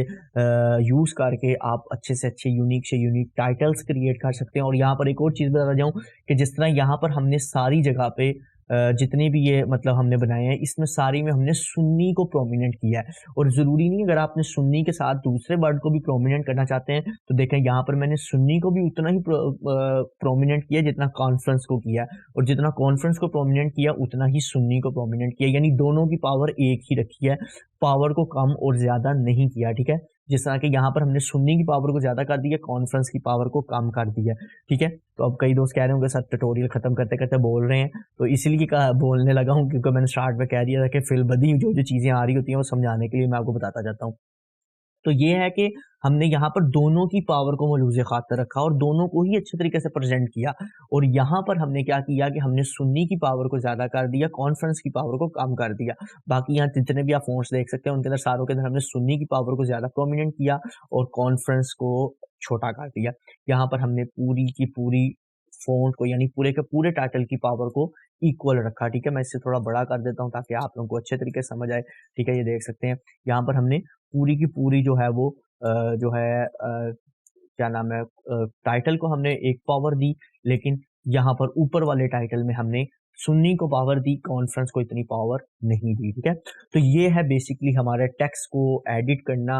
यूज़ करके आप अच्छे से यूनिक टाइटल्स क्रिएट कर सकते हैं। और यहाँ पर एक और चीज़ बताना जाऊँ कि जिस तरह यहाँ पर हमने सारी जगह पे जितने भी ये मतलब हमने बनाए हैं, इसमें सारी में हमने सुन्नी को प्रोमिनेंट किया है। और ज़रूरी नहीं, अगर आपने सुन्नी के साथ दूसरे वर्ड को भी प्रोमिनेंट करना चाहते हैं तो देखें यहाँ पर मैंने सुन्नी को भी उतना ही प्रोमिनेंट किया जितना कॉन्फ्रेंस को किया, और जितना कॉन्फ्रेंस को प्रोमिनेंट किया उतना ही सुन्नी को प्रोमिनेंट किया, यानी दोनों की पावर एक ही रखी है, पावर को कम और ज़्यादा नहीं किया, ठीक है। जिस तरह के यहाँ पर हमने सुनने की पावर को ज़्यादा कर दिया, कॉन्फ्रेंस की पावर को कम कर दिया, ठीक है। तो अब कई दोस्त कह रहे होंगे सर ट्यूटोरियल खत्म करते करते बोल रहे हैं, तो इसलिए बोलने लगा हूँ क्योंकि मैंने स्टार्ट में कह दिया था कि फिलबदी जो जो चीज़ें आ रही होती हैं वो समझाने के लिए मैं आपको बताता जाता हूँ। तो ये है कि हमने यहाँ पर दोनों की पावर को मलूज़े खातर रखा और दोनों को ही अच्छे तरीके से प्रेजेंट किया। और यहाँ पर हमने क्या किया कि हमने सुन्नी की पावर को ज़्यादा कर दिया, कॉन्फ्रेंस की पावर को कम कर दिया। बाकी यहाँ जितने भी आप फ़ॉन्ट्स देख सकते हैं उनके अंदर सारों के अंदर हमने सुन्नी की पावर को ज़्यादा प्रोमिनेंट किया और कॉन्फ्रेंस को छोटा कर दिया। यहाँ पर हमने पूरी की पूरी फ़ॉन्ट को यानी पूरे के पूरे टाइटल की पावर को इक्वल रखा, ठीक है। मैं इससे थोड़ा बड़ा कर देता हूँ ताकि आप लोगों को अच्छे तरीके से समझ आए, ठीक है। ये देख सकते हैं यहाँ पर हमने पूरी की पूरी जो है वो जो है क्या नाम है टाइटल को हमने एक पावर दी, लेकिन यहाँ पर ऊपर वाले टाइटल में हमने सुन्नी को पावर दी, कॉन्फ्रेंस को इतनी पावर नहीं दी, ठीक है। तो ये है बेसिकली हमारे टेक्स्ट को एडिट करना,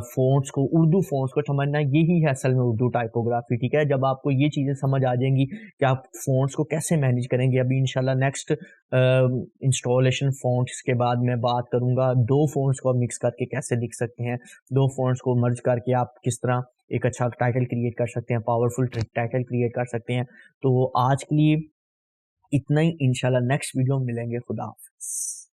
फ़ॉन्ट्स को, उर्दू फ़ॉन्ट्स को समझना, यही है असल में उर्दू टाइपोग्राफी, ठीक है। जब आपको ये चीज़ें समझ आ जाएंगी कि आप फ़ॉन्ट्स को कैसे मैनेज करेंगे, अभी इंशाल्लाह नेक्स्ट इंस्टॉलेशन फ़ॉन्ट्स के बाद मैं बात करूँगा 2 फ़ॉन्ट्स को आप मिक्स करके कैसे लिख सकते हैं, 2 फ़ॉन्ट्स को मर्ज करके आप किस तरह एक अच्छा टाइटल क्रिएट कर सकते हैं, पावरफुल टाइटल क्रिएट कर सकते हैं। तो आज के लिए इतना ही, इंशाल्लाह नेक्स्ट वीडियो में मिलेंगे। खुदा हाफ़िज़।